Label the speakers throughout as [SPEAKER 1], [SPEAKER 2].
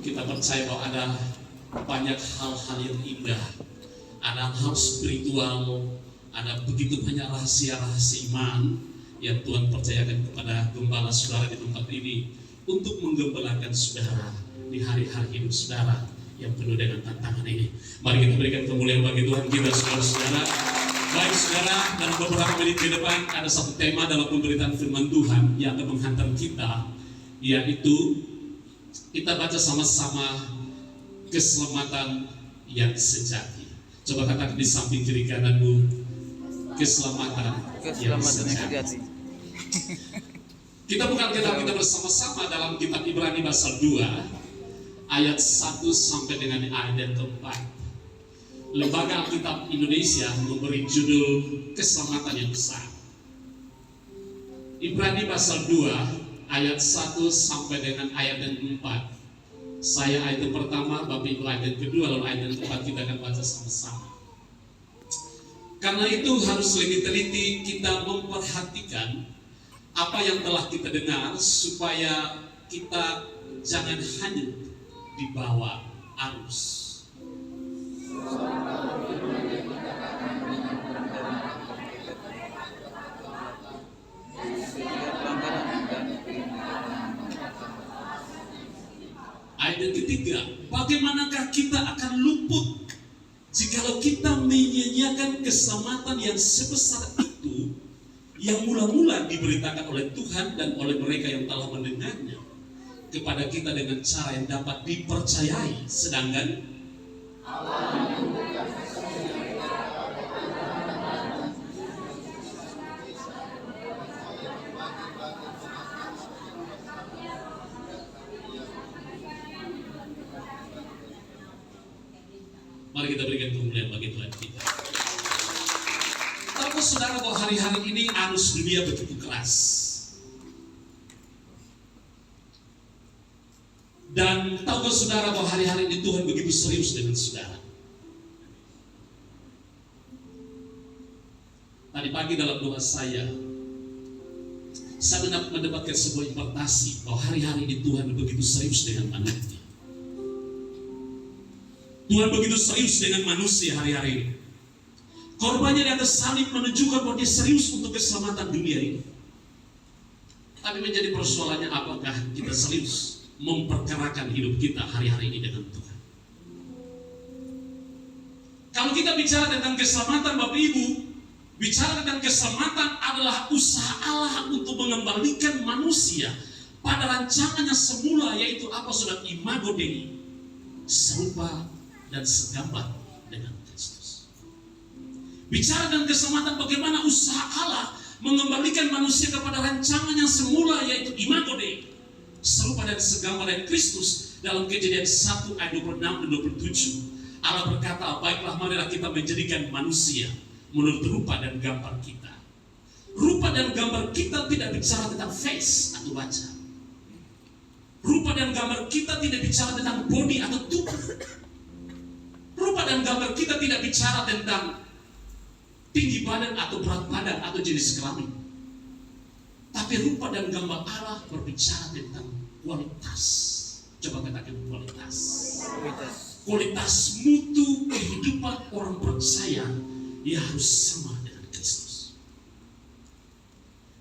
[SPEAKER 1] Kita percaya bahwa ada banyak hal-hal yang indah, ada hal spiritual, ada begitu banyak rahasia-rahasia iman yang Tuhan percayakan kepada gembala saudara di tempat ini untuk menggembalakan saudara di hari-hari hidup saudara yang penuh dengan tantangan ini. Mari kita berikan kemuliaan bagi Tuhan kita, saudara-saudara. Baik saudara, dalam beberapa menit ke depan ada satu tema dalam pemberitaan firman Tuhan yang akan menghantar kita, yaitu kita baca sama-sama keselamatan yang sejati. Coba katakan di samping kiri kananmu, keselamatan yang sejati. Kita buka kitab kita bersama-sama dalam kitab Ibrani pasal 2 ayat 1 sampai dengan ayat yang keempat. Lembaga Alkitab Indonesia memberi judul keselamatan yang besar. Ibrani pasal 2 ayat 1 sampai dengan ayat yang keempat. Saya ayat yang pertama, Bapak Ibu ayat yang kedua, lalu ayat yang keempat kita akan baca sama-sama. Karena itu harus lebih teliti kita memperhatikan apa yang telah kita dengar, supaya kita jangan hanyut di bawah arus. Ayat yang ketiga, bagaimanakah kita akan luput jikalau kita menyia-nyiakan keselamatan yang sebesar itu, yang mula-mula diberitakan oleh Tuhan dan oleh mereka yang telah mendengarnya kepada kita dengan cara yang dapat dipercayai, sedangkan mari kita berikan kemuliaan bagi Tuhan kita. Tahu saudara bahwa hari-hari ini arus dunia begitu keras, dan tahu saudara bahwa hari-hari ini Tuhan begitu serius dengan saudara. Tadi pagi dalam doa saya mendapatkan sebuah impartasi bahwa hari-hari ini Tuhan begitu serius dengan anaknya. Tuhan begitu serius dengan manusia hari-hari ini. Korbannya di atas salib menunjukkan bahwa dia serius untuk keselamatan dunia ini. Tapi menjadi persoalannya, apakah kita serius memperkarakan hidup kita hari-hari ini dengan Tuhan? Kalau kita bicara tentang keselamatan, Bapak Ibu, bicara tentang keselamatan adalah usaha Allah untuk mengembalikan manusia pada rancangannya semula, yaitu apa saudara? Imago Dei, serupa dan segambar dengan Kristus. Bicara tentang keselamatan, bagaimana usaha Allah mengembalikan manusia kepada rancangan yang semula, yaitu Imago Dei, serupa dan segambar dengan Kristus. Dalam Kejadian 1 ayat 26 dan 27, Allah berkata, baiklah marilah kita menjadikan manusia menurut rupa dan gambar kita. Rupa dan gambar kita tidak bicara tentang face atau wajah. Rupa dan gambar kita tidak bicara tentang body atau tubuh. Rupa dan gambar kita tidak bicara tentang tinggi badan atau berat badan atau jenis kelamin. Tapi rupa dan gambar Allah berbicara tentang kualitas. Coba katakan kualitas. Kualitas mutu kehidupan orang percaya yang harus sama dengan Kristus.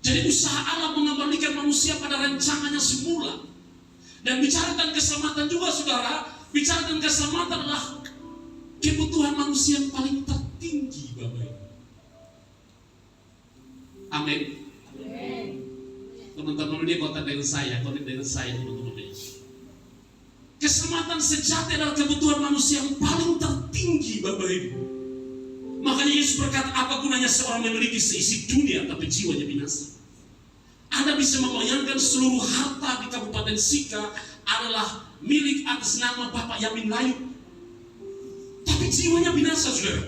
[SPEAKER 1] Jadi usaha Allah mengembalikan manusia pada rancangannya semula. Dan bicara tentang keselamatan juga saudara, bicara tentang keselamatan adalah kebutuhan manusia yang paling tertinggi, Bapak Ibu. Amin. Teman-teman dia kontak dengan saya, teman-teman dia. Keselamatan sejati adalah kebutuhan manusia yang paling tertinggi, Bapak Ibu. Makanya Yesus berkata, apa gunanya seorang memiliki seisi dunia tapi jiwanya binasa? Anda bisa membayangkan seluruh harta di Kabupaten Sika adalah milik atas nama Bapak Yamin Layu, tapi jiwanya binasa, saudara.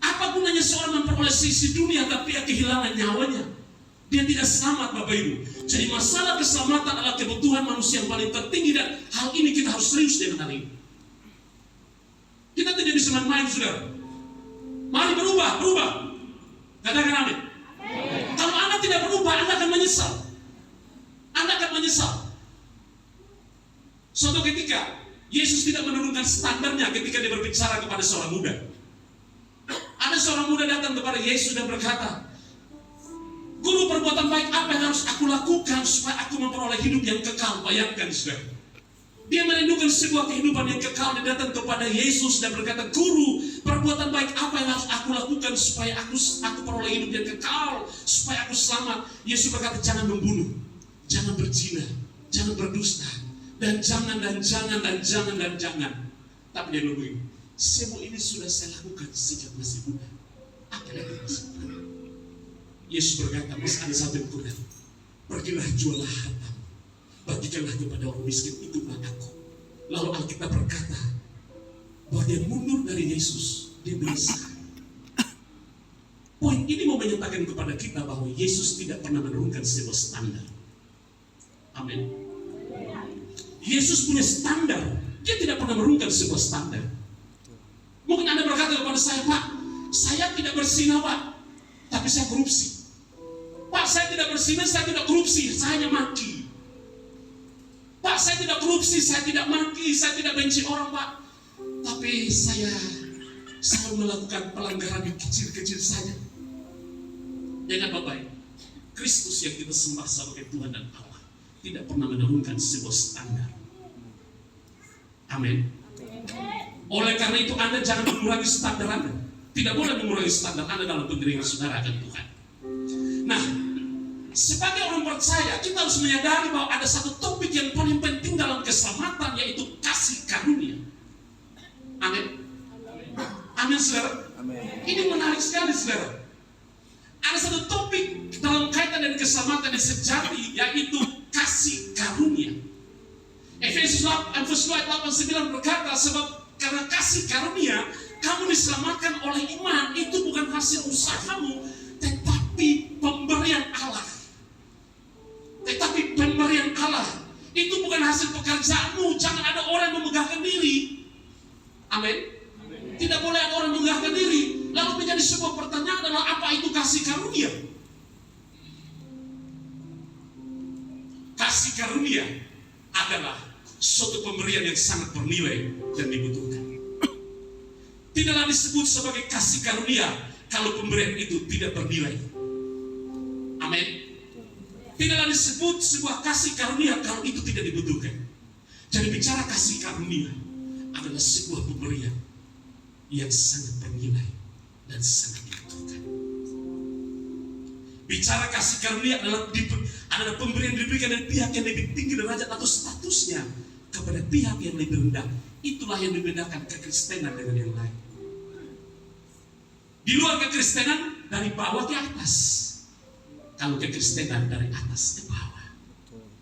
[SPEAKER 1] Apa gunanya seorang memperoleh seisi dunia tapi dia kehilangan nyawanya? Dia tidak selamat, Bapak Ibu. Jadi masalah keselamatan adalah kebutuhan manusia yang paling tertinggi, dan hal ini kita harus serius dengan hal ini. Kita tidak bisa main-main, saudara. Mari berubah. Katakan amin. Kalau Anda tidak berubah, Anda akan menyesal. Anda akan menyesal. Suatu ketika Yesus tidak menurunkan standarnya ketika dia berbicara kepada seorang muda. Ada seorang muda datang kepada Yesus dan berkata, "Guru, perbuatan baik apa yang harus aku lakukan supaya aku memperoleh hidup yang kekal?" Bayangkan, saudara. Dia merindukan sebuah kehidupan yang kekal. Dia datang kepada Yesus dan berkata, "Guru, perbuatan baik apa yang harus aku lakukan supaya aku peroleh hidup yang kekal, supaya aku selamat?" Yesus berkata, "Jangan membunuh, jangan berzina, jangan berdusta, dan jangan. Tapi dia bilang begini, semua ini sudah saya lakukan sejak masih muda. Apa lagi masih muda?" Yesus berkata, "Mas, ada satu yang kurang. Pergilah jualah harta, bagikanlah kepada orang miskin, ikutlah aku." Lalu Alkitab berkata bahwa dia mundur dari Yesus, dia gelisah. Poin ini mau menyatakan kepada kita bahwa Yesus tidak pernah menurunkan sebuah standar. Amin. Yesus punya standar. Dia tidak pernah menurunkan sebuah standar. Mungkin Anda berkata kepada saya, "Pak, saya tidak berzina, Pak, tapi saya korupsi. Pak, saya tidak berzina, saya tidak korupsi, saya hanya maki. Pak, saya tidak korupsi, saya tidak maki, saya tidak benci orang, Pak. Tapi saya selalu melakukan pelanggaran yang kecil-kecil saja." Jangan Bapak, Kristus yang kita sembah sebagai Tuhan dan Allah tidak pernah menurunkan sebuah standar. Amin. Oleh karena itu Anda jangan mengurangi standar Anda. Tidak boleh mengurangi standar Anda dalam pendirian saudara akan Tuhan. Nah, sebagai orang percaya kita harus menyadari bahwa ada satu topik yang paling penting dalam keselamatan, yaitu kasih karunia. Amin. Amin, saudara. Amin. Ini menarik sekali, saudara. Ada satu topik dalam kaitan dengan keselamatan yang sejati, yaitu kasih karunia. Efesus 2:8-9 berkata, "Sebab karena kasih karunia kamu diselamatkan oleh iman. Itu bukan hasil usahamu, tetapi pemberian Allah." Tetapi pemberian Allah itu bukan hasil pekerjaanmu. Jangan ada orang yang memegahkan diri. Amin. Tidak boleh ada orang memegahkan diri. Lalu menjadi sebuah pertanyaan adalah, apa itu kasih karunia? Kasih karunia adalah suatu pemberian yang sangat bernilai dan dibutuhkan. Tidaklah disebut sebagai kasih karunia kalau pemberian itu tidak bernilai. Amin. Tidaklah disebut sebuah kasih karunia kalau itu tidak dibutuhkan. Jadi bicara kasih karunia adalah sebuah pemberian yang sangat bernilai dan sangat dibutuhkan. Bicara kasih karunia adalah pemberian diberikan dari pihak yang lebih tinggi derajat atau statusnya kepada pihak yang lebih rendah. Itulah yang membedakan kekristenan dengan yang lain. Di luar kekristenan dari bawah ke atas. Kalau kekristenan dari atas ke bawah.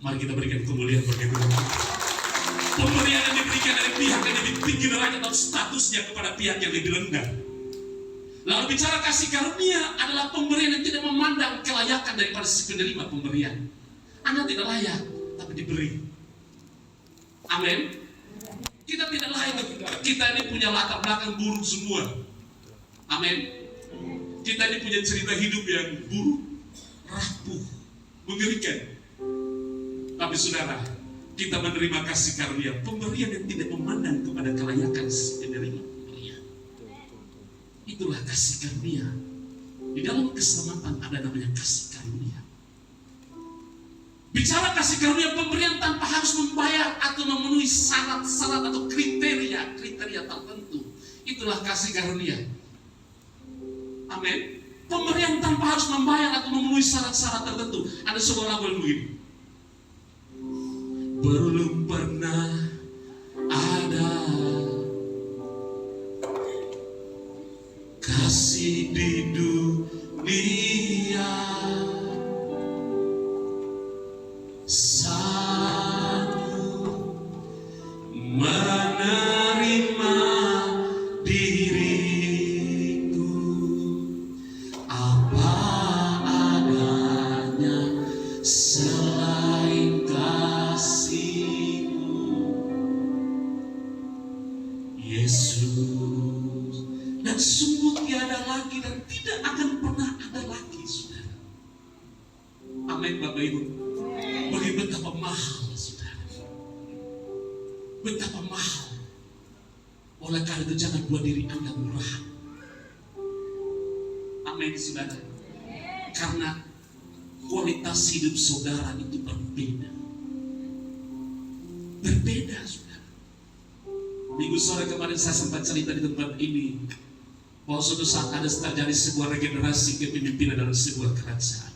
[SPEAKER 1] Mari kita berikan kemuliaan bagi Tuhan. Pemberian yang diberikan dari pihak yang lebih tinggi derajat atau statusnya kepada pihak yang lebih rendah. Lalu bicara kasih karunia adalah pemberian yang tidak memandang kelayakan daripada si penerima pemberian. Anda tidak layak, tapi diberi. Amin. Kita tidak layak. Kita ini punya latar belakang buruk semua. Amin. Kita ini punya cerita hidup yang buruk, rapuh, mengerikan. Tapi saudara, kita menerima kasih karunia, pemberian yang tidak memandang kepada kelayakan si penerima pemberian. Itulah kasih karunia. Di dalam keselamatan ada namanya kasih karunia. Bicara kasih karunia, pemberian tanpa harus membayar atau memenuhi syarat-syarat atau kriteria tertentu. Itulah kasih karunia. Amin. Pemberian tanpa harus membayar atau memenuhi syarat-syarat tertentu. Ada sebuah lagu yang begini. Belum pernah ada kasih di dunia sanggup menerima diriku apa adanya selain kasih-Mu Yesus. Dan sungguh tiada lagi dan tidak akan pernah ada lagi, saudara. Amin. Amin Bapak Ibu. Bagaimana betapa mahal, saudara. Betapa mahal. Oleh karena itu jangan buat diri Anda murah. Amin saudara. Karena kualitas hidup saudara itu berbeda. Berbeda saudara. Minggu sore kemarin saya sempat cerita di tempat ini bahwa suatu saat ada terjadi sebuah regenerasi kepemimpinan dalam sebuah kerajaan.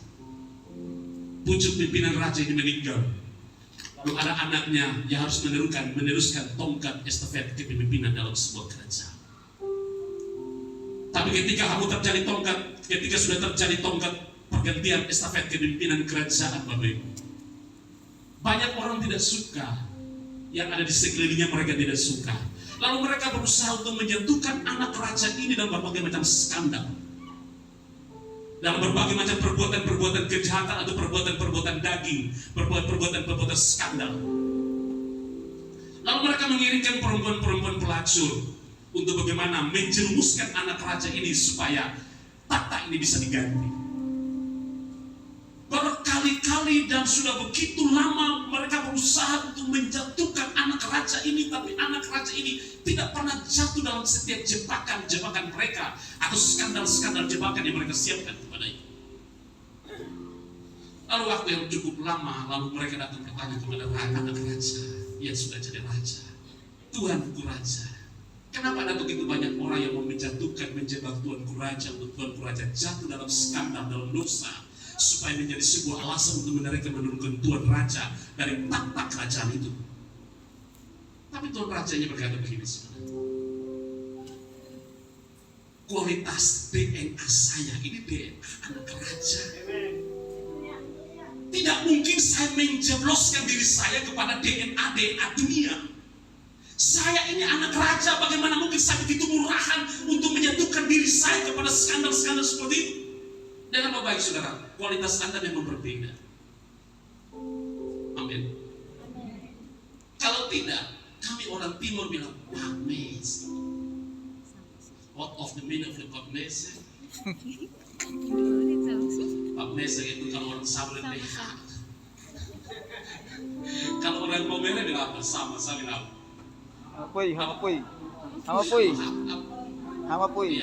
[SPEAKER 1] Pucuk pimpinan raja ini meninggal. Lalu ada anaknya yang harus meneruskan tongkat estafet kepemimpinan dalam sebuah kerajaan. Tapi ketika sudah terjadi tongkat pergantian estafet kepemimpinan kerajaan, Bapak Ibu, banyak orang tidak suka, yang ada di sekelilingnya mereka tidak suka. Lalu mereka berusaha untuk menjatuhkan anak raja ini dalam berbagai macam skandal, dalam berbagai macam perbuatan-perbuatan kejahatan atau perbuatan-perbuatan daging, perbuatan-perbuatan skandal. Lalu mereka mengirimkan perempuan-perempuan pelacur untuk bagaimana menjerumuskan anak raja ini supaya tahta ini bisa diganti. Berkali-kali dan sudah begitu lama mereka berusaha untuk menjatuhkan anak raja ini, tapi anak raja ini tidak pernah jatuh dalam setiap jebakan mereka atau skandal-skandal jebakan yang mereka siapkan kepada itu. Lalu waktu yang cukup lama, lalu mereka datang bertanya kepada anak raja yang sudah jadi raja, Tuanku raja, kenapa ada begitu banyak orang yang mau menjebak Tuanku raja untuk Tuanku raja jatuh dalam skandal, dalam dosa, supaya menjadi sebuah alasan untuk mereka menurunkan Tuan Raja dari tahta kerajaan itu. Tapi Tuan Rajanya berkata begini, saudara, kualitas DNA saya ini DNA anak raja. Tidak mungkin saya menjebloskan diri saya kepada DNA dunia. Saya ini anak raja, bagaimana mungkin saya begitu murahan untuk menyatukan diri saya kepada skandal-skandal seperti itu? Dengan baik saudara, kualitas Anda memang berbeda. Amin. Kalau tidak, kami orang timur bilang Pagnes. What of the meaning of the Pagnes? Pagnes itu kalau orang Sablet leha. Kalau orang Pomere bilang apa? Sama bilang Hamapoy.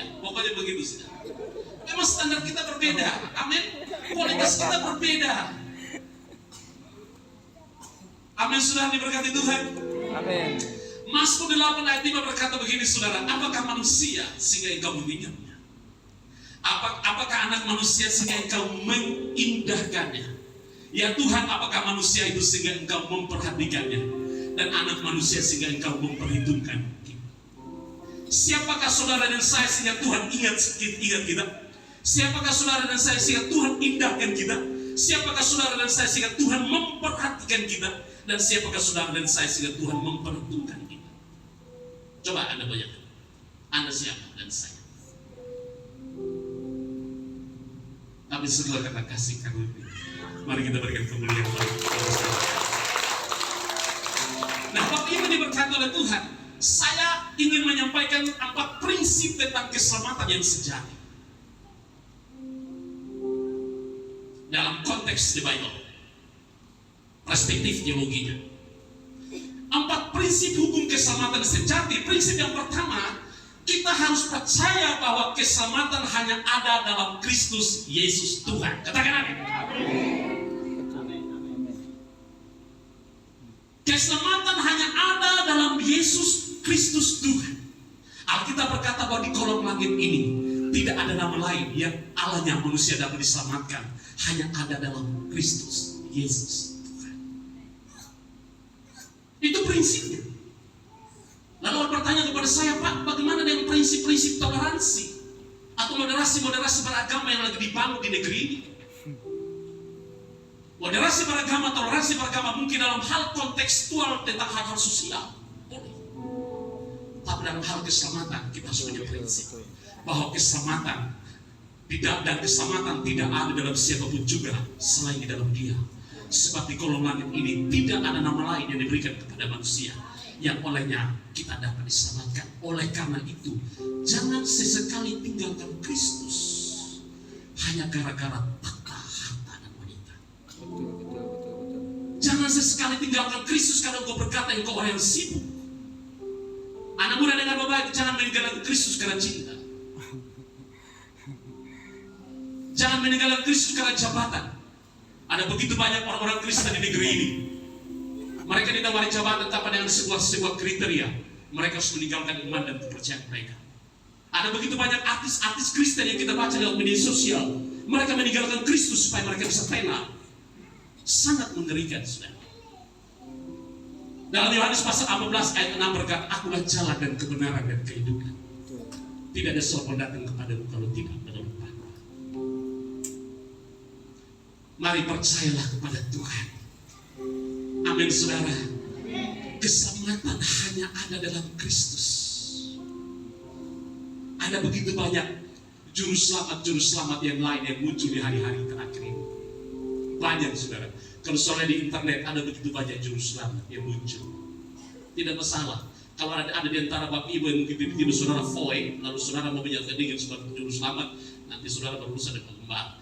[SPEAKER 1] Ya, pokoknya begitu saja. Memang standar kita berbeda, amin. Kualitas kita berbeda, amin. Sudah diberkati Tuhan, amin. Mazmur 8 ayat 5 berkata begini, saudara, apakah manusia sehingga engkau mengingatnya? Apakah anak manusia sehingga engkau mengindahkannya? Ya Tuhan, apakah manusia itu sehingga engkau memperhatikannya? Dan anak manusia sehingga engkau memperhitungkan? Siapakah saudara dan saya sehingga Tuhan ingat kita? Siapakah saudara dan saya sehingga Tuhan indahkan kita? Siapakah saudara dan saya sehingga Tuhan memperhatikan kita? Dan siapakah saudara dan saya sehingga Tuhan memperhitungkan kita? Coba Anda bayangkan, Anda siapa dan saya? Tapi segala kata kasih karunia, mari kita berikan kemuliaan bagi Allah. Nah, Bapak Ibu diberkati oleh Tuhan, saya ingin menyampaikan 4 prinsip tentang keselamatan yang sejati dalam konteks the Bible, perspektif teologinya. 4 prinsip hukum keselamatan sejati. Prinsip yang pertama, kita harus percaya bahwa keselamatan hanya ada dalam Kristus Yesus Tuhan. Katakan amin. Keselamatan hanya ada dalam Yesus Kristus Tuhan. Alkitab berkata bahwa di kolong langit ini tidak ada nama lain yang Allahnya manusia dapat diselamatkan, hanya ada dalam Kristus Yesus Tuhan. Itu prinsipnya. Lalu bertanya kepada saya, Pak, bagaimana dengan prinsip-prinsip toleransi atau moderasi beragama yang lagi dibangun di negeri ini? Moderasi beragama, toleransi beragama mungkin dalam hal kontekstual tentang hal-hal sosial, boleh. Tapi dalam hal keselamatan kita harus punya prinsip bahwa keselamatan tidak ada dalam siapapun juga selain di dalam Dia. Sebab di kolong langit ini tidak ada nama lain yang diberikan kepada manusia yang olehnya kita dapat diselamatkan. Oleh karena itu, jangan sesekali tinggalkan Kristus hanya gara-gara tahta, harta, dan wanita. Jangan sesekali tinggalkan Kristus karena engkau berkata engkau orang yang sibuk. Anak muda dengan baik, jangan meninggalkan Kristus karena cinta. Jangan meninggalkan Kristus karena jabatan. Ada begitu banyak orang-orang Kristen di negeri ini. Mereka ditawari jabatan tanpa dengan sebuah kriteria. Mereka harus meninggalkan iman dan kepercayaan mereka. Ada begitu banyak artis-artis Kristen yang kita baca dalam media sosial. Mereka meninggalkan Kristus supaya mereka bisa tenar. Sangat mengerikan, saudara. Dalam Yohanes pasal 14 ayat 6 berkata, akulah jalan dan kebenaran dan kehidupan. Tidak ada seorang datang kepadamu kalau tidak melalui Aku. Mari percayalah kepada Tuhan. Amin, saudara. Keselamatan hanya ada dalam Kristus. Ada begitu banyak juru selamat yang lain yang muncul di hari-hari terakhir ini. Banyak, saudara. Kalau soalnya di internet ada begitu banyak juru selamat yang muncul. Tidak masalah. Kalau ada di antara bapak ibu yang mungkin tiba-tiba saudara void, lalu saudara mau menyatakan diri sebagai juru selamat, nanti saudara berurusan dengan pengembara.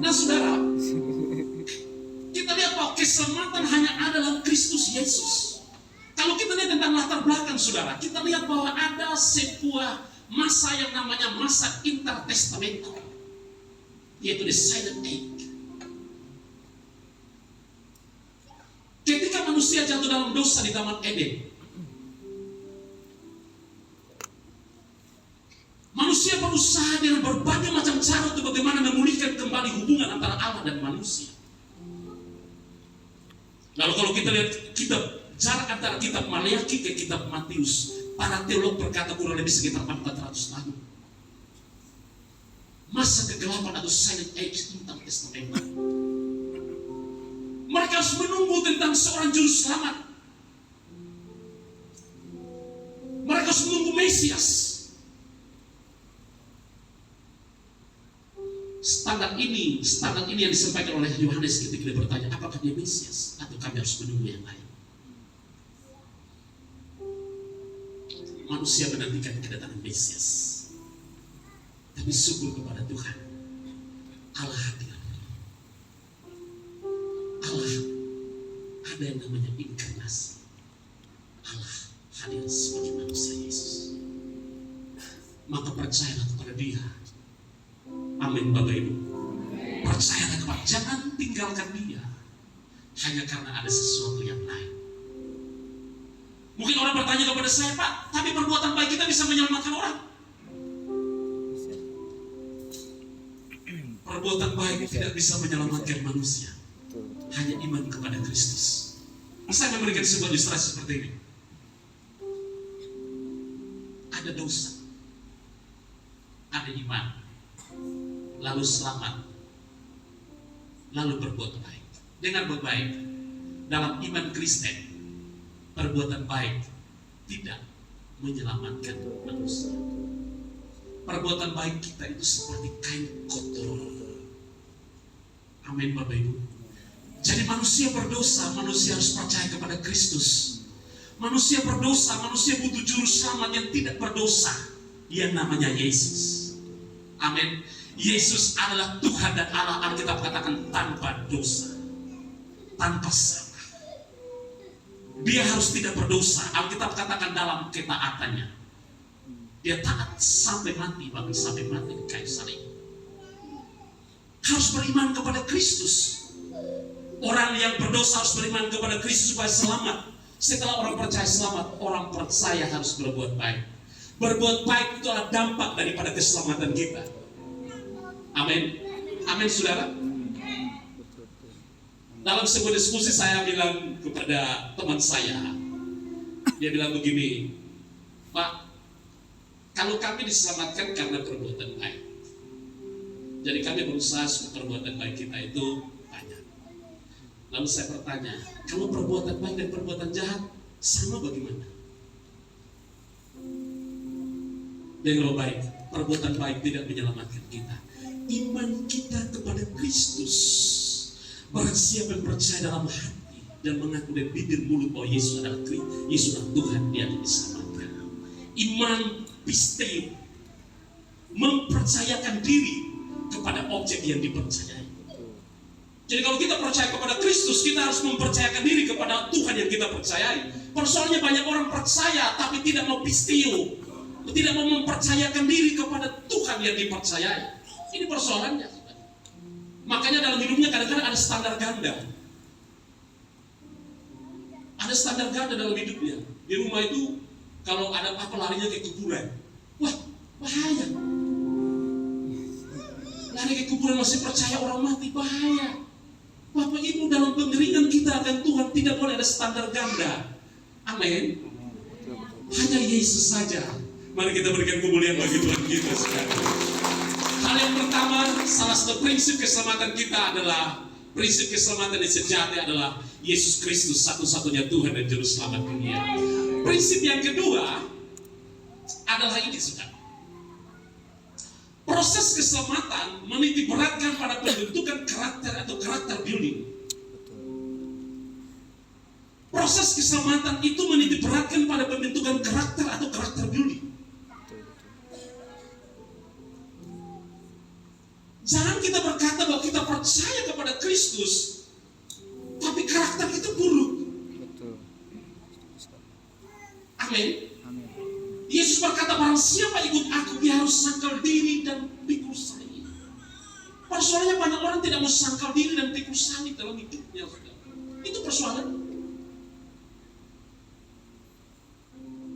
[SPEAKER 1] Nah, saudara, kita lihat bahwa keselamatan hanya ada dalam Kristus Yesus. Kalau kita lihat tentang latar belakang, saudara, kita lihat bahwa ada sebuah masa yang namanya masa intertestamental, yaitu the silent age. Ketika manusia jatuh dalam dosa di Taman Eden, manusia berusaha dengan berbagai macam cara untuk bagaimana memulihkan kembali hubungan antara Allah dan manusia. Lalu kalau kita lihat kitab jarak antara kitab Maleakhi ke kitab Matius, para teolog berkata kurang lebih sekitar 400 tahun. Masa kegelapan atau silent age intertestamental. Mereka harus menunggu tentang seorang juru selamat. Mereka harus menunggu Mesias. Standar ini yang disampaikan oleh Yohanes ketika dia bertanya, apakah dia Mesias atau kami harus menunggu yang lain? Manusia menantikan kedatangan Mesias, tapi syukur kepada Tuhan, Allah hadir. Allah ada yang namanya inkarnasi. Allah hadir sebagai manusia Yesus. Maka percayalah kepada Dia. Amin, Bapak Ibu. Percayalah kepada, jangan tinggalkan Dia hanya karena ada sesuatu yang lain. Mungkin orang bertanya kepada saya, Pak, tapi perbuatan baik kita bisa menyelamatkan orang. Perbuatan baik tidak bisa menyelamatkan manusia. Hanya iman kepada Kristus. Saya memberikan sebuah ilustrasi seperti ini. Ada dosa, ada iman, lalu selamat, lalu berbuat baik. Dengan berbaik dalam iman Kristen, perbuatan baik tidak menyelamatkan manusia. Perbuatan baik kita itu seperti kain kotor. Amin, Bapak Ibu. Jadi manusia berdosa, manusia harus percaya kepada Kristus. Manusia berdosa, manusia butuh juru selamat yang tidak berdosa, yang namanya Yesus. Amin. Yesus adalah Tuhan dan Allah. Alkitab katakan tanpa dosa, tanpa salah. Dia harus tidak berdosa. Alkitab katakan dalam ketaatannya, dia taat sampai mati, bahkan sampai mati di kayu salib. Harus beriman kepada Kristus. Orang yang berdosa harus beriman kepada Kristus supaya selamat. Setelah orang percaya selamat, orang percaya harus berbuat baik. Berbuat baik itu adalah dampak daripada keselamatan kita. Amin. Amin, saudara. Dalam sebuah diskusi saya bilang kepada teman saya, dia bilang begini, Pak, kalau kami diselamatkan karena perbuatan baik, jadi kami berusaha supaya perbuatan baik kita itu banyak. Lalu saya bertanya, kalau perbuatan baik dan perbuatan jahat sama bagaimana? Dia bilang baik, perbuatan baik tidak menyelamatkan kita. Iman kita kepada Kristus, barang siapa yang percaya dalam hati dan mengaku dari bibir mulut bahwa Yesus adalah Tuhan, dia akan diselamatkan. Iman pisteo, mempercayakan diri kepada objek yang dipercayai. Jadi kalau kita percaya kepada Kristus, kita harus mempercayakan diri kepada Tuhan yang kita percayai. Persoalannya banyak orang percaya tapi tidak mau pistio, tidak mau mempercayakan diri kepada Tuhan yang dipercayai. Ini persoalannya. Makanya dalam hidupnya kadang-kadang ada standar ganda. Ada standar ganda dalam hidupnya. Di rumah itu kalau ada apa larinya ke kuburan. Wah, bahaya. Lari ke kuburan masih percaya orang mati, bahaya. Bapak Ibu, dalam pengeringan kita akan Tuhan tidak boleh ada standar ganda. Amin. Hanya Yesus saja. Mari kita berikan kemuliaan bagi Tuhan kita sekarang. Hal yang pertama, salah satu prinsip keselamatan kita adalah, prinsip keselamatan yang sejati adalah Yesus Kristus satu-satunya Tuhan dan Juru Selamat dunia. Prinsip yang kedua adalah ini, saudara. Proses keselamatan menitik beratkan pada pembentukan karakter atau karakter building. Proses keselamatan itu menitik beratkan pada pembentukan karakter atau karakter building. Jangan kita berkata bahwa kita percaya kepada Kristus, tapi karakter itu buruk. Amin. Yesus berkata, barang siapa ikut aku, dia harus sangkal diri dan pikul salib. Persoalannya banyak orang tidak mau sangkal diri dan pikul salib dalam hidupnya. Itu persoalan.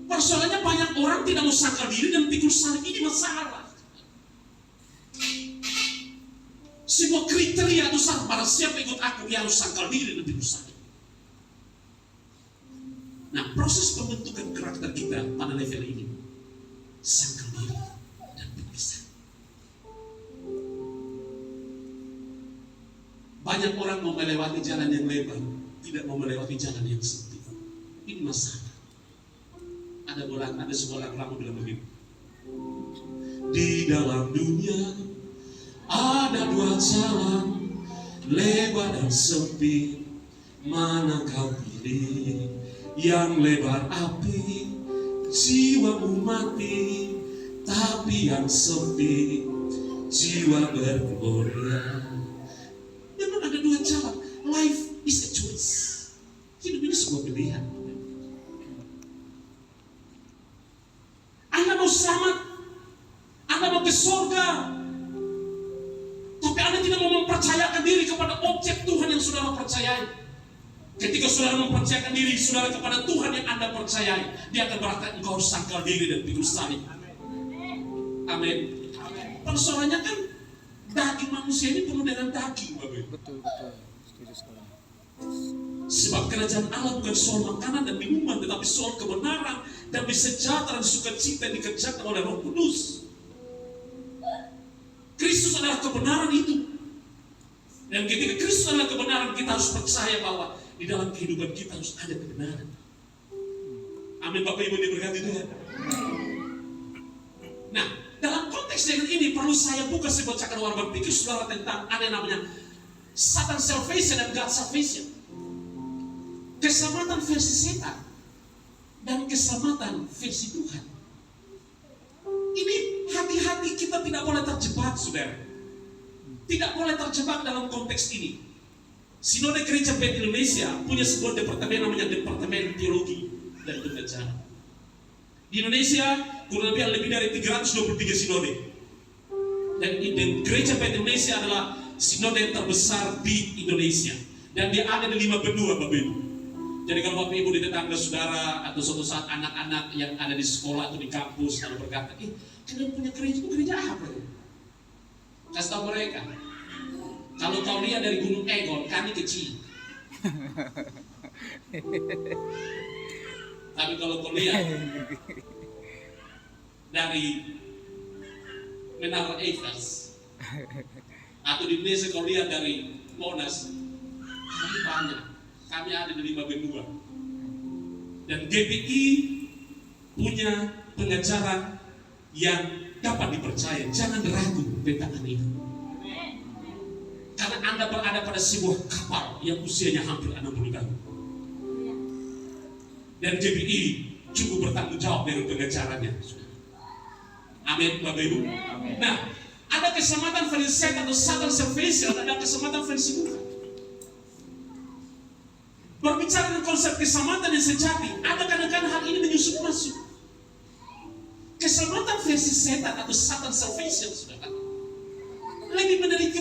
[SPEAKER 1] Persoalannya banyak orang tidak mau sangkal diri dan pikul salib. Ini masalah. Sebuah kriteria atau syarat, barang siapa ikut aku, dia harus sangkal diri dan pikul salib. Nah, proses pembentukan karakter kita pada level ini, sangkal diri dan berpisah. Banyak orang mau melewati jalan yang lebar, tidak mau melewati jalan yang sempit. Ini masalah. Ada sebuah lagu bilang begini. Di dalam dunia ada dua jalan, lebar dan sempit. Mana kau pilih? Yang lebar api, jiwamu mati, tapi yang sempit, jiwa bergloria. Memang ada dua jalan. Life is a choice. Hidup ini sebuah pilihan. Anda mau selamat, Anda mau ke surga, tapi Anda tidak mau mempercayakan diri kepada objek Tuhan yang saudara percayai. Ketika saudara mempercayakan diri saudara kepada Tuhan yang Anda percayai, Dia akan berkata, engkau harus sangkal diri dan pikul salib. Amin. Persoalannya kan daging manusia ini penuh dengan daging, Bapak.
[SPEAKER 2] Betul. Setuju sekali.
[SPEAKER 1] Sebab kerajaan Allah bukan soal makanan dan minuman, tetapi soal kebenaran dan sejahtera dan sukacita yang dikerjakan oleh Roh Kudus. Kristus adalah kebenaran itu. Dan ketika Kristus adalah kebenaran, kita harus percaya bahwa di dalam kehidupan kita harus ada kebenaran. Amin. Bapak Ibu diberkati Tuhan. Nah, dalam konteks dengan ini perlu saya buka sebuah cakrawala berpikir saudara tentang ada yang namanya Satan salvation dan God salvation. Keselamatan versi setan dan keselamatan versi Tuhan. Ini hati-hati, kita tidak boleh terjebak, saudara. Tidak boleh terjebak dalam konteks ini. Sinode Gereja Bait Indonesia punya sebuah departemen namanya Departemen Teologi dan Pengajaran. Di Indonesia kurang lebih dari 323 sinode. Dan Gereja Bait Indonesia adalah sinode terbesar di Indonesia. Dan dia ada di 5 benua, Bapak Ibu. Jadi kalau Bapak Ibu di tetangga saudara atau suatu saat anak-anak yang ada di sekolah atau di kampus lalu berkata, kalian punya gereja itu gereja apa? Kasih tahu mereka. Kalau kau lihat dari Gunung Egon, kami kecil. Tapi kalau kau lihat dari Menara Eiffel atau di Indonesia kau lihat dari Monas, kami banyak. Kami ada di 5 benua. Dan GBI punya pengajaran yang dapat dipercaya. Jangan ragu tentang itu. Karena Anda berada pada sebuah kapal yang usianya hampir 60 tahun. Dan GBI cukup bertanggung jawab dengan pengajarannya. Amin, Bapak Ibu. Nah, ada keselamatan versi setan atau Satan salvation, ada keselamatan versi Tuhan. bicara tentang konsep keselamatan yang sejati, ada kadang-kadang hal ini menyusup masuk. Keselamatan versi setan atau Satan salvation, saudara, lebih meniti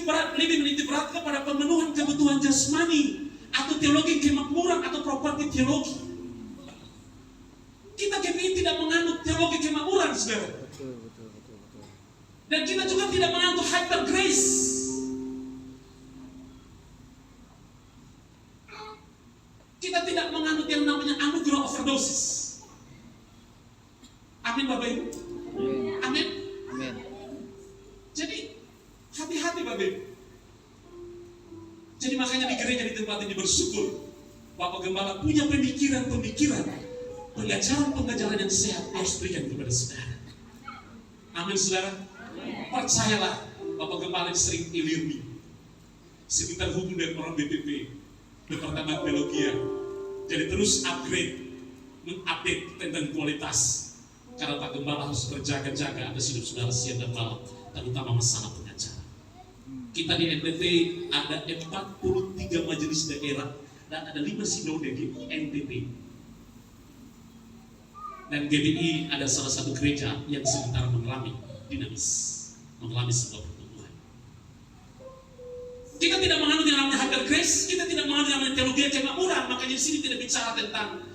[SPEAKER 1] berat kepada pemenuhan kebutuhan jasmani atau teologi kemakmuran atau properti teologi. Kita GPI tidak menganut teologi kemakmuran, saudara.
[SPEAKER 2] Betul.
[SPEAKER 1] Dan kita juga tidak menganut hyper grace. Kita tidak menganut yang namanya anugerah overdosis. Amin Bapak Ibu. Amin.
[SPEAKER 2] Amin.
[SPEAKER 1] Jadi hati-hati Bapak Ibu. Jadi makanya di gereja di tempat ini bersyukur Bapak Gembala punya pemikiran, pengajaran yang sehat harus berikan kepada saudara. Amin saudara. Percayalah Bapak Gembala yang sering ilirmi sekitar hubung dengan orang BPP, Departemen Teologi. Jadi terus mengupdate tentang kualitas. Karena Pak Gembala harus berjaga-jaga atas hidup saudara siang dan malam, terutama masalah pengajaran. Kita di NTT ada 43 majelis daerah dan ada 5 sinode di NTT. Dan GBI ada salah satu gereja yang sementara mengalami sebuah pertumbuhan. Kita tidak menganut yang namanya hyper grace, kita tidak menganut yang namanya teologi kemakmuran. Makanya di sini tidak bicara tentang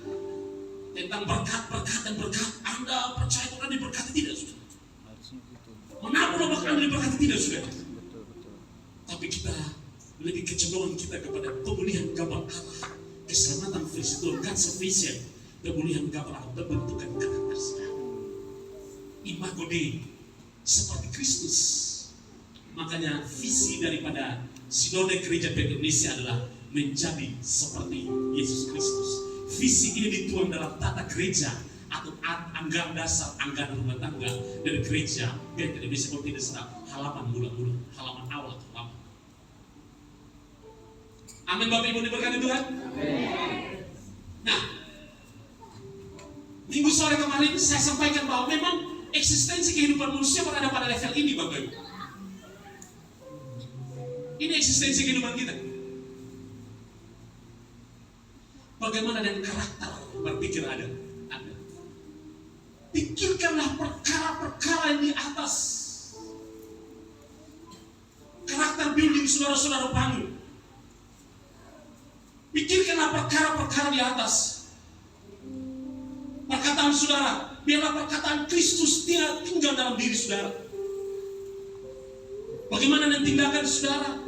[SPEAKER 1] berkat dan berkat. Anda percaya Tuhan diberkati tidak, sudah?
[SPEAKER 2] Harusnya gitu.
[SPEAKER 1] Menabur bahkan Anda diberkati tidak, sudah?
[SPEAKER 2] Betul.
[SPEAKER 1] Tapi kita lebih kecenderungan kita kepada pemulihan gambar Allah, keselamatan versi Tuhan, God sufficient, pemulihan gambar Allah, pembentukan karakter saudara. Imago Dei seperti Kristus. Makanya visi daripada Sinode Gereja Indonesia adalah menjadi seperti Yesus Kristus. Visi ini dituang dalam tata gereja atau anggaran dasar, anggaran rumah tangga dari gereja Indonesia. Kalau tidak salah, halaman mula-mula, halaman awal. Amin Bapak Ibu diberkati Tuhan. Nah, minggu sore kemarin saya sampaikan bahwa memang eksistensi kehidupan manusia berada pada level ini Bapak Ibu. Ini eksistensi kehidupan kita. Bagaimana dengan karakter berpikir ada. Pikirkanlah perkara-perkara yang di atas. Karakter building saudara-saudara bangun. Pikirkanlah perkara-perkara di atas. Perkataan saudara, biarlah perkataan Kristus dia tinggal dalam diri saudara. Bagaimana dengan tindakan saudara?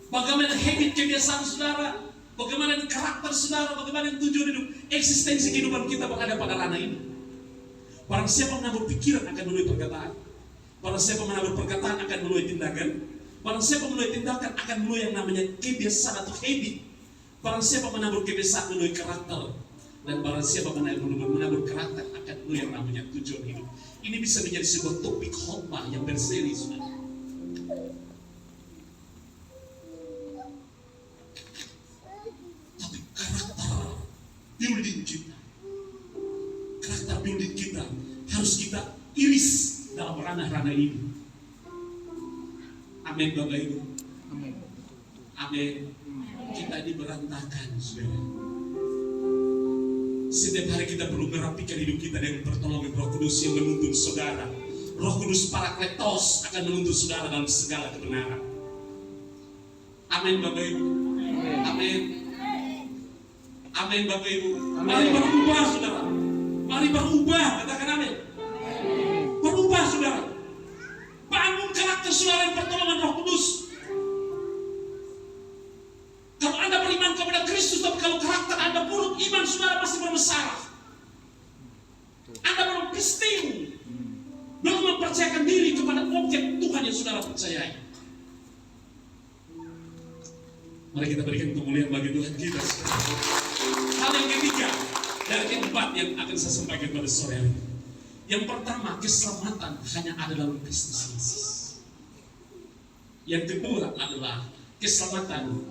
[SPEAKER 1] Bagaimana habit kebiasaan saudara? Bagaimana dengan karakter saudara? Bagaimana dengan tujuan hidup? Eksistensi kehidupan kita berada pada ranah ini. Barang siapa menabur pikiran akan menuai perkataan. Barang siapa menabur perkataan akan menuai tindakan. Barang siapa menuai tindakan akan menuai yang namanya kebiasaan atau habit. Barang siapa menabur kebiasaan menuai karakter. Dan barang siapa menabur karakter akan menuai yang namanya tujuan hidup. Ini bisa menjadi sebuah topik khotbah yang berseri saudara. Tapi karakter building kita harus kita iris dalam ranah-ranah ini. Amin Bapak Ibu. Amin. Kita ini berantakan saudara. Setiap hari kita perlu merapikan hidup kita dengan pertolongan Roh Kudus yang menuntun saudara. Roh Kudus Parakletos akan menuntun saudara dalam segala kebenaran. Amin Bapak Ibu. Amin. Amin Bapak Ibu. Mari berubah saudara. Mari berubah, katakan amin. Berubah saudara. Bangun karakter saudara yang pertolongan Roh Kudus. Kalau Anda beriman kepada Kristus, tapi kalau karakter Anda buruk, iman saudara pasti bermasalah. Anda belum pristine, belum mempercayakan diri kepada objek Tuhan yang saudara percayai. Mari kita berikan kemuliaan bagi Tuhan kita. Hal yang ketiga dari keempat yang akan saya sampaikan pada sore hari. Yang pertama, keselamatan hanya ada dalam Kristus Yesus. Yang kedua adalah keselamatan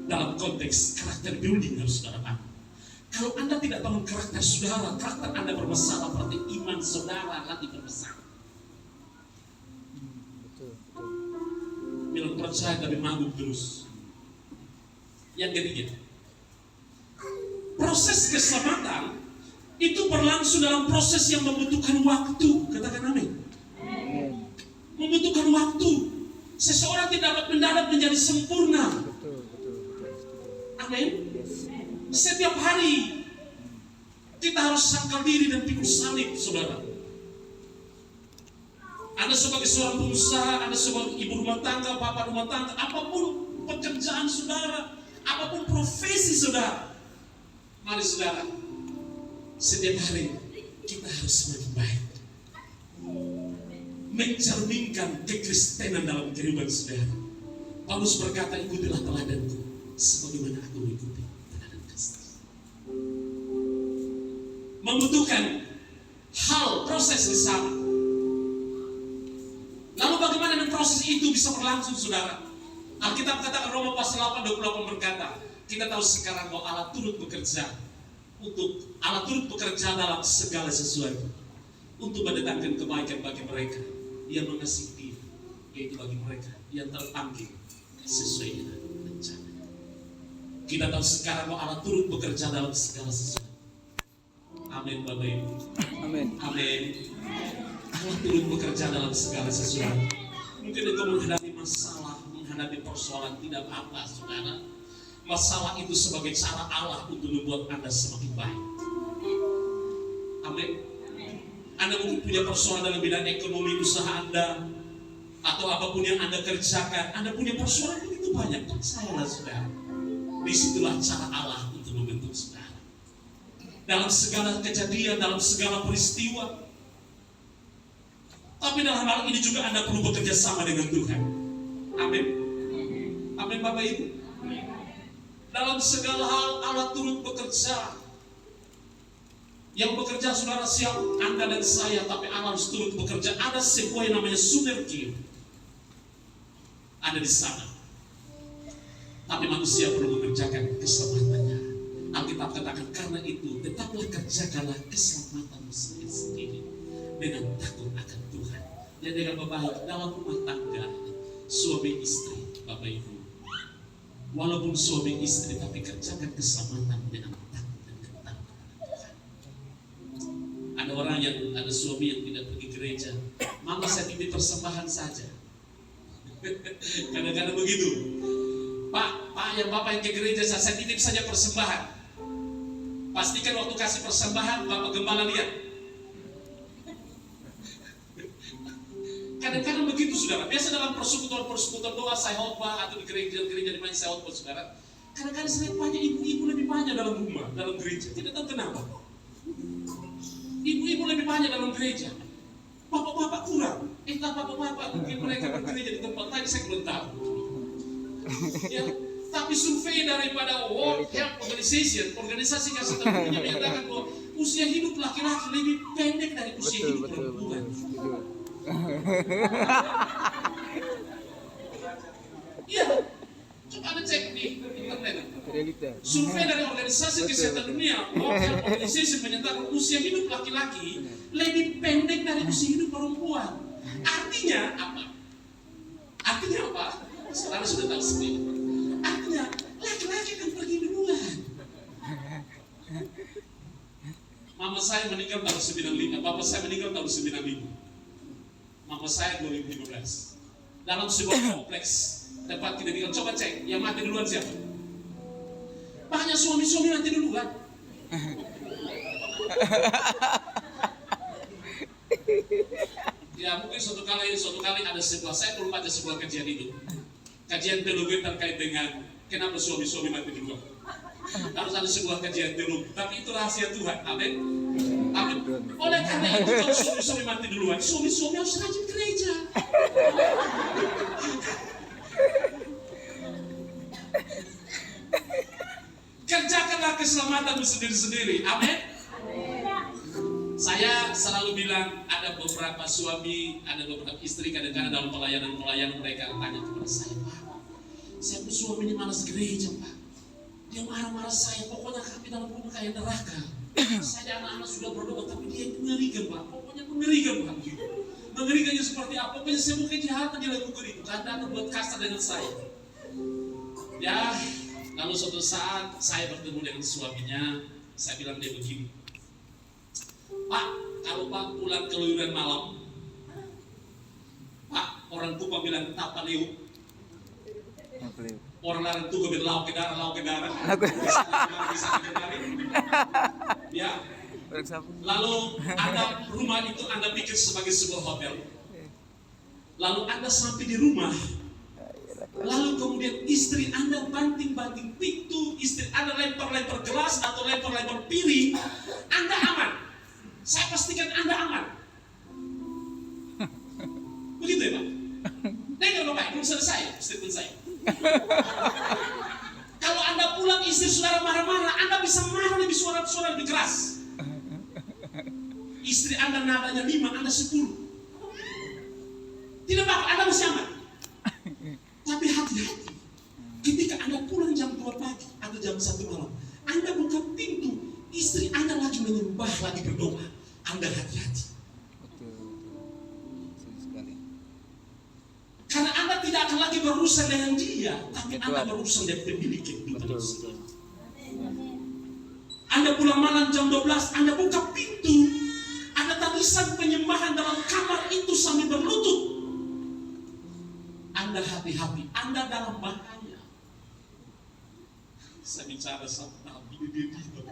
[SPEAKER 1] dalam konteks karakter building harus saudara bangun. Kalau Anda tidak bangun karakter saudara, karakter Anda bermasalah, berarti iman saudara nanti bermasalah. Bilang percaya tapi mabuk terus. Yang ketiga, Proses keselamatan itu berlangsung dalam proses yang membutuhkan waktu. Katakan amin. Membutuhkan waktu. Seseorang tidak dapat mendadak menjadi sempurna. Amin. Setiap hari kita harus sangkal diri dan pikul salib, saudara. Anda sebagai seorang pengusaha, Anda sebagai ibu rumah tangga, bapak rumah tangga, apapun pekerjaan saudara, apapun profesi saudara, mari saudara, setiap hari kita harus semakin baik, mencerminkan kekristenan dalam kehidupan saudara. Paulus berkata, ikutilah teladanku sebagaimana aku mengikuti teladan Kristus. Membutuhkan hal proses di sana. Lalu bagaimana dengan proses itu bisa berlangsung, saudara? Alkitab katakan Roma pasal 8:28 berkata, kita tahu sekarang bahwa Allah turut bekerja dalam segala sesuatu untuk mendatangkan kebaikan bagi mereka yang mengasihi Dia, yaitu bagi mereka yang terpanggil sesuai dengan rencana. Kita tahu sekarang bahwa Allah turut bekerja dalam segala sesuatu. Amin, Bapak Ibu.
[SPEAKER 3] Amin.
[SPEAKER 1] Amin. Allah turut bekerja dalam segala sesuatu. Mungkin engkau menghadapi masalah, menghadapi persoalan, tidak apa-apa, saudara. Masalah itu sebagai cara Allah untuk membuat Anda semakin baik. Amin. Anda mungkin punya persoalan dalam bidang ekonomi usaha Anda, atau apapun yang Anda kerjakan. Anda punya persoalan begitu banyak. Percayalah, saudara. Disitulah cara Allah untuk membentuk saudara. Dalam segala kejadian, dalam segala peristiwa. Tapi dalam hal ini juga Anda perlu bekerja sama dengan Tuhan. Amin. Amin, Bapak Ibu. Dalam segala hal Allah turut bekerja. Yang bekerja saudara siap Anda dan saya, tapi Allah harus turut bekerja. Ada sebuah yang namanya sinergi. Ada di sana. Tapi manusia perlu mengerjakan keselamatannya. Alkitab katakan karena itu tetaplah kerjakanlah keselamatanmu sendiri dengan takut akan Tuhan dan dengan baik dalam rumah tangga suami istri, Bapak Ibu. Walaupun suami istri, tapi kerjakan keselamatan dengan takut dan ketakutan Tuhan. Ada orang yang ada suami yang tidak pergi gereja, mama saya titip persembahan saja. Kadang-kadang begitu. Pak, yang bapak yang ke gereja saya titip saja persembahan. Pastikan waktu kasih persembahan Bapak Gembala lihat. Kadang-kadang begitu, saudara. Biasa dalam persekutuan doa saya khotbah atau di gereja di mana saya khotbah, saudara. Kadang-kadang saya banyak ibu-ibu lebih banyak dalam rumah, dalam gereja. Tidak tahu kenapa. Ibu-ibu lebih banyak dalam gereja. Bapak-bapak kurang. Entah bapak-bapak mungkin mereka bekerja di tempat lain, saya belum tahu. Ya, tapi survei daripada World Health Organization, organisasi kesehatan dunia menyatakan bahwa usia hidup laki-laki lebih pendek dari usia hidup perempuan. Iya, coba Anda cek di internet. Survei dari organisasi kesehatan dunia, World Health Organization menyatakan usia hidup laki-laki lebih pendek dari usia hidup perempuan. Artinya apa? Artinya apa? Saudara sudah tahu sendiri. Artinya laki-laki akan pergi duluan. Mama saya meninggal tahun 95, bapak saya meninggal tahun 95. Mama saya 2015. Dalam sebuah kompleks tempat kita tinggal, coba cek yang mati duluan siapa? Banyak suami-suami mati duluan. Ya mungkin suatu kali ada sebuah, saya belum baca sebuah kajian itu. Kajian teologi terkait dengan kenapa suami-suami mati duluan. Harus ada sebuah kajian teologi, tapi itu rahasia Tuhan. Amin. Amin. Oleh karena itu kalau suami-suami mati duluan, suami-suami harus rajin gereja. Kerjakanlah keselamatanmu sendiri-sendiri. Amin. Saya selalu bilang ada beberapa suami, ada beberapa istri kadang-kadang dalam pelayanan mereka tanya kepada saya, Pak, saya pun suaminya malas gereja, Pak. Dia marah-marah saya, pokoknya kami dalam rumah kayak neraka. Saya dan anak-anak sudah berdoa, tapi dia mengerikan, Pak. Pokoknya mengerikan, Pak. Mengerikannya seperti apa? Pokoknya semua kejahatan dilakukan itu. Anda akan buat kasar dengan saya. Ya, lalu suatu saat saya bertemu dengan suaminya. Saya bilang dia begini, Pak, kalau Pak pulang keluyuran malam, Pak, orang tua bilang tak Leo, orang lain tuh bilang lau ke darah, bisa diketahui, ya. Lalu Anda rumah itu Anda pikir sebagai sebuah hotel, lalu Anda sampai di rumah, lalu kemudian istri Anda banting-banting pintu, istri Anda lempar-lempar gelas atau lempar-lempar piring, Anda aman. Saya pastikan Anda aman. Begitu ya Pak? Dengar Bapak, belum selesai statement saya. Kalau Anda pulang istri saudara marah-marah, Anda bisa marah lebih suara-suara lebih keras. Istri Anda nadanya 5, Anda 10. Tidak apa-apa, Anda masih aman. Tapi hati-hati, ketika Anda pulang jam 2 pagi atau jam 1 malam, Anda buka pintu, istri Anda lagi menyembah, lagi berdoa, Anda hati-hati. Karena Anda tidak akan lagi berurusan dengan dia, tapi Anda berurusan dengan pemilik kehidupan itu. Anda pulang malam jam 12, Anda buka pintu, ada tangisan penyembahan dalam kamar itu sambil berlutut. Anda hati-hati, Anda dalam bahaya. Saya bicara sama Nabi, dia takut,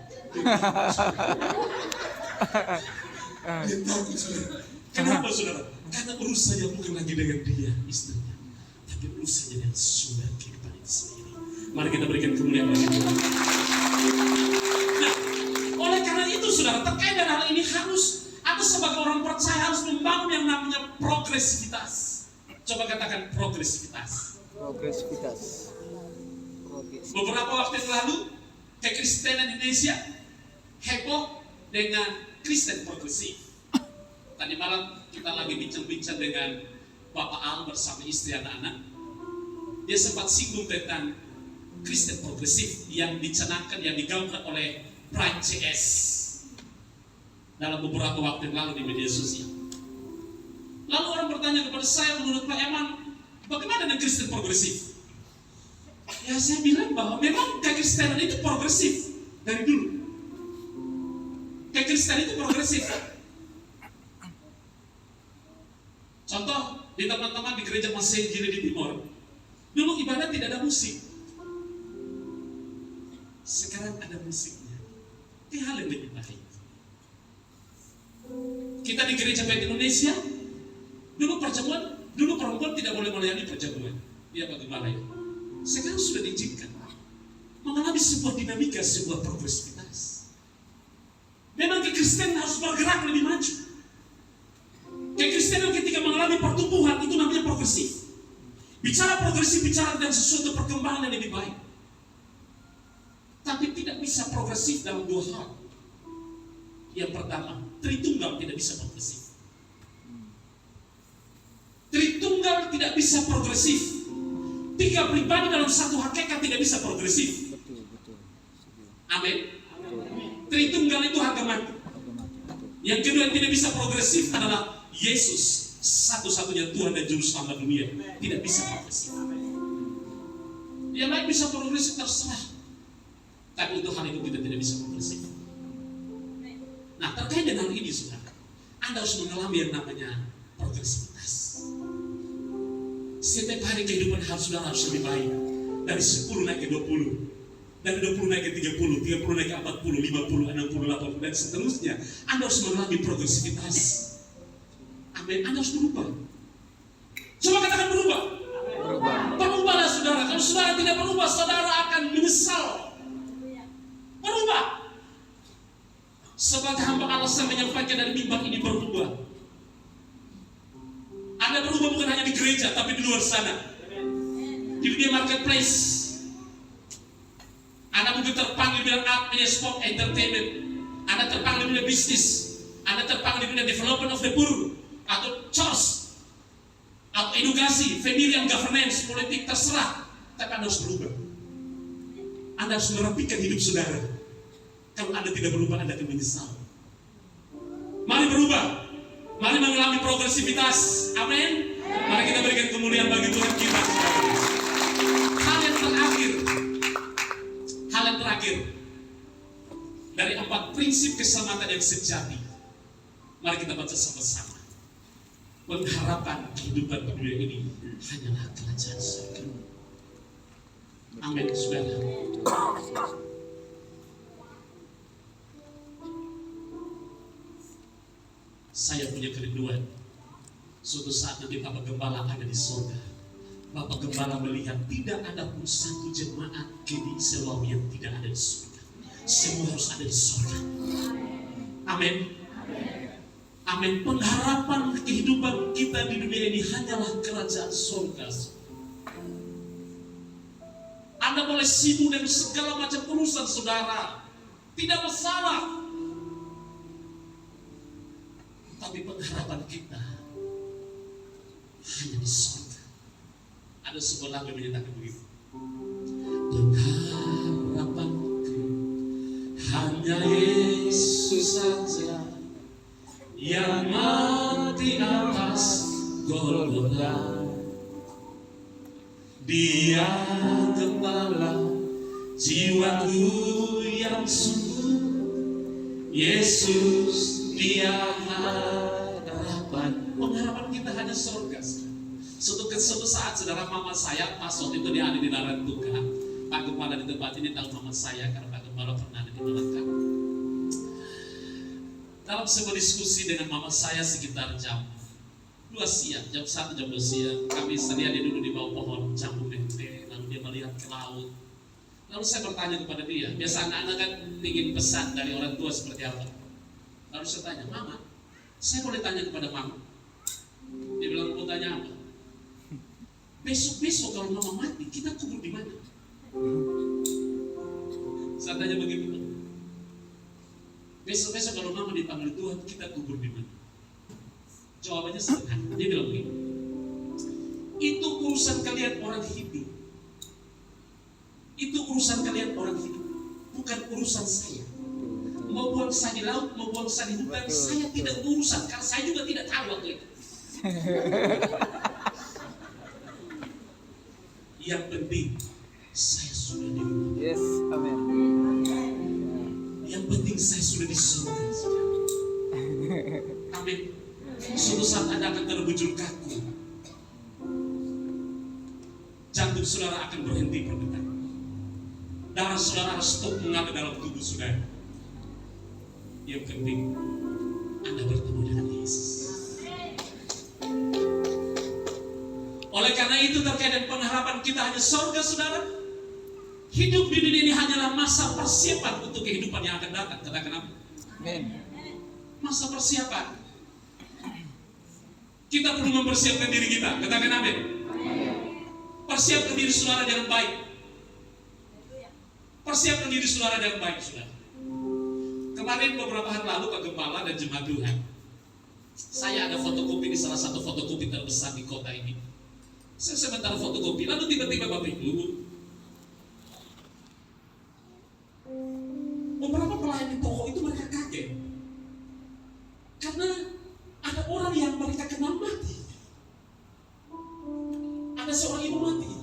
[SPEAKER 1] saudara. Kenapa saudara? Karena urusannya bukan lagi dengan dia, istrinya, tapi urusannya dengan sumber kehidupan itu sendiri. Mari kita berikan kemuliaan bagi Tuhan. Nah, oleh karena itu saudara, terkait dengan hal ini harus, atau sebagai orang percaya harus membangun yang namanya progresivitas. Coba katakan progresivitas.
[SPEAKER 2] Progresivitas.
[SPEAKER 1] Beberapa waktu yang lalu, kekristenan Indonesia heboh dengan Kristen progresif. Tadi malam kita lagi bincang-bincang dengan Bapak Al bersama istri anak-anak. Dia sempat singgung tentang Kristen progresif yang dicanangkan, yang digaungkan oleh Brian CS dalam beberapa waktu yang lalu di media sosial. Lalu orang bertanya kepada saya, menurut Pak Eman, bagaimana dengan Kristen progresif? Ya saya bilang bahwa memang kekristenan itu progresif dari dulu. Kekristenan itu progresif. Contoh, di teman-teman di gereja Masih Jili di Timur, dulu ibadah tidak ada musik. Sekarang ada musiknya. Itu hal yang lebih baik. Kita di gereja Baik Indonesia, dulu perempuan tidak boleh melayani perjamuan. Dia bagaimana ya? Sekarang sudah diizinkan. Mengalami sebuah dinamika, sebuah progresivitas. Memang kekristenan harus bergerak lebih maju. Kekristenan ketika mengalami pertumbuhan itu namanya progresif. Bicara progresif, bicara tentang sesuatu perkembangan yang lebih baik. Tapi tidak bisa progresif dalam dua hal. Yang pertama, Tritunggal tidak bisa progresif. Tritunggal tidak bisa progresif. Tiga pribadi dalam satu hakikat tidak bisa progresif. Amin. Tritunggal itu harga mati. Yang kedua yang tidak bisa progresif adalah Yesus, satu-satunya Tuhan dan Juru Selamat dunia, tidak bisa progresif. Yang lain bisa progresif terserah, tapi untuk hal itu kita tidak bisa progresif. Nah, terkait dengan hal ini, saudara, Anda harus mengalami yang namanya progresivitas. Setiap hari kehidupan saudara harus lebih baik. Dari 10 naik ke 20, dari 20 naik ke 30, 30 naik ke 40, 50, 60, 80, dan seterusnya. Anda harus mengalami progresivitas. Amin. Anda harus berubah. Coba katakan berubah. Berubahlah saudara. Kalau saudara tidak berubah, saudara akan menyesal. Berubah. Sebagai hamba Allah saya menyampaikan dari mimbar ini berubah. Anda berubah bukan hanya di gereja, tapi di luar sana. Di dunia marketplace. Anda mungkin terpanggil bilang punya sport entertainment. Anda terpanggil di dunia bisnis. Anda terpanggil di dunia development of the poor, atau church, atau edukasi, family and governance, politik, terserah. Tapi Anda harus berubah. Anda harus merapikan hidup saudara. Kalau Anda tidak berubah, Anda akan menyesal. Mari berubah. Mari mengalami progresivitas. Amin. Mari kita berikan kemuliaan bagi Tuhan kita. Hal yang terakhir. dari 4 prinsip keselamatan yang sejati. Mari kita baca sama-sama. Pengharapan kehidupan di dunia ini hanyalah kerajaan surga. Amin, saudara. Saya punya kerinduan. Suatu saat nanti Bapak Gembala ada di surga. Bapak Gembala melihat tidak ada pun satu jemaat GDI Selowi yang tidak ada di surga. Semua harus ada di surga. Amin. Amin. Pengharapan kehidupan kita di dunia ini hanyalah kerajaan surga. Anda boleh sibuk dengan segala macam urusan saudara, tidak masalah. Tapi pengharapan kita hanya di surga. Ada sebuah lagu yang menyatakan begitu. Pengharapanku hanya Yesus saja, yang mati atas Golgota. Dia gembala jiwaku yang sungguh. Yesus, dia harapan. Pengharapan kita hanya surga. Suatu saat saudara mama saya pas waktu itu dia ada di dalam Tuhan. Pak Gembala di tempat ini tahu mama saya karena Pak Gembala pernah ada di Malaka. Dalam sebuah diskusi dengan mama saya sekitar jam 2 siang, jam 1 jam 2 siang, kami dia duduk di bawah pohon jambu mente, lalu dia melihat ke laut. Lalu saya bertanya kepada dia, biasa anak-anak kan ingin pesan dari orang tua seperti apa. Lalu saya tanya, Mama, saya boleh tanya kepada Mama? Dia bilang, mau tanya apa? Besok-besok kalau Mama mati, kita kubur di mana? Saya tanya begitu. Besok-besok kalau Mama dipanggil Tuhan, kita kubur di mana? Jawabannya sederhana. Dia bilang begini, itu urusan kalian orang hidup. Itu urusan kalian orang hidup, bukan urusan saya. Mau buang saya di laut, mau buang saya di hutan, saya tidak urusan, karena saya juga tidak tahu waktu itu. Yang penting saya sudah di rumah.
[SPEAKER 2] Yes, amin.
[SPEAKER 1] Yang penting saya sudah di surga. Amin. Suatu saat Anda akan terbujur kaku. Jantung saudara akan berhenti berdetak. Darah saudara harus stop mengalir dalam tubuh saudara. Yang penting Anda bertemu dengan Yesus. Oleh karena itu terkait dengan pengharapan kita hanya surga saudara. Hidup di dunia ini hanyalah masa persiapan untuk kehidupan yang akan datang. Katakan apa?
[SPEAKER 2] Amin.
[SPEAKER 1] Masa persiapan. Kita perlu mempersiapkan diri kita. Katakan amin. Persiapkan diri saudara dengan baik. Persiapkan diri saudara dengan baik, saudara. Kemarin beberapa hari lalu Pak Gembala dan jemaat Tuhan, saya ada fotokopi di salah satu fotokopi terbesar di kota ini. Saya sebentar fotokopi, lalu tiba-tiba Bapak Ibu, beberapa pelayan di toko itu mereka kaget. Karena ada orang yang mereka kenal mati. Ada seorang ibu mati.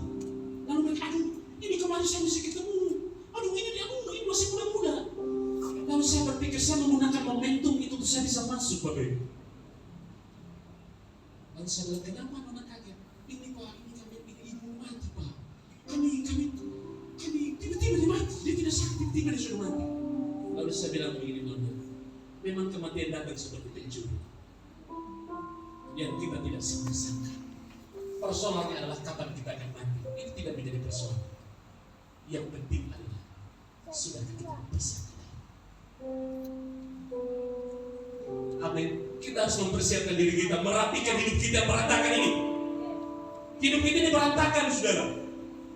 [SPEAKER 1] Lalu mereka, aduh, ini kemarin saya mesti ketemu. Aduh, ini masih muda-muda. Lalu saya berpikir, saya menggunakan momentum itu untuk saya bisa masuk, Bapak Ibu. Lalu saya bilang, kenapa anak kaget? Ini Pak, ini ibu mati, Pak. Kami tiba-tiba dia mati. Dia tidak sakit, tiba-tiba dia sudah mati. Lalu saya bilang begini, Nona, memang kematian datang seperti pencuri yang kita tidak sangka. Persoalannya adalah kapan kita akan mati. Ini tidak menjadi persoalan. Yang penting adalah sudah kita mempersiapkan. Amin. Kita harus mempersiapkan diri kita, merapikan hidup kita berantakan ini. Hidup kita ini berantakan, saudara.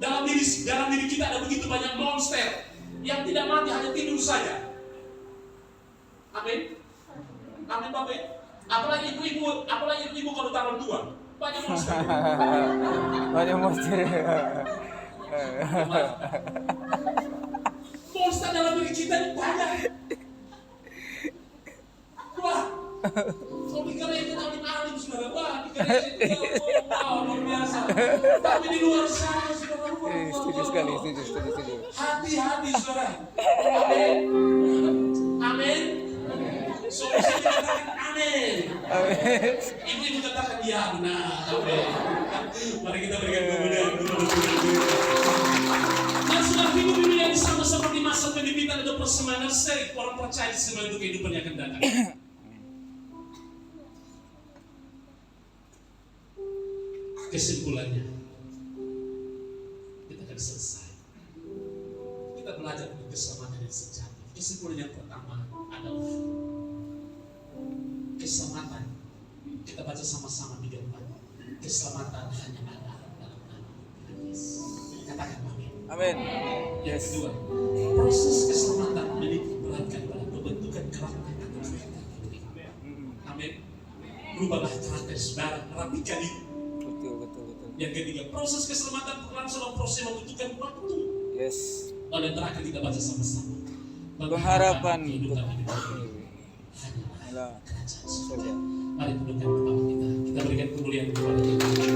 [SPEAKER 1] Dalam diri kita ada begitu banyak monster yang tidak mati, hanya tidur saja. Amin. Amin, Bapak. Apalagi ibu kalau tahun tua, banyak monster.
[SPEAKER 2] Banyak monster.
[SPEAKER 1] Monster dalam diri kita ini banyak. Wah, kalau dikira itu alim saudara, wah dikira itu luar biasa. Tapi di luar sana saudara,
[SPEAKER 2] Setuju sekali, setuju.
[SPEAKER 1] hati-hati saudara. Amin. katakan amin.
[SPEAKER 2] Amin.
[SPEAKER 1] Ibu-ibu katakan ya benar. Amin. Mari kita berikan kemuliaan kepada Tuhan. Dan sudah hidup yang sama seperti masa penyempitan atau persembahan seri orang percaya sebenarnya untuk kehidupan yang akan datang. Kesimpulannya, kita akan selesai. Kita belajar tentang keselamatan yang sejati. Kesimpulan yang pertama adalah keselamatan. Kita baca sama-sama di depan. Keselamatan hanya ada dalam nama Yesus. Katakan amin.
[SPEAKER 2] Amin.
[SPEAKER 1] Yang kedua, proses keselamatan menitikberatkan pada pembentukan karakter atau karakter diri. Amin. Rubahlah karakter saudara, rapikan itu.
[SPEAKER 2] Betul.
[SPEAKER 1] Yang ketiga, proses keselamatan berlangsung proses yang membutuhkan waktu.
[SPEAKER 2] Yes.
[SPEAKER 1] Lalu yang terakhir kita baca sama-sama.
[SPEAKER 2] Pengharapan
[SPEAKER 1] kehidupan ini hanyalah kerajaan surga. Mari tundukkan kepala kita. Kita berikan kemuliaan kepada Tuhan.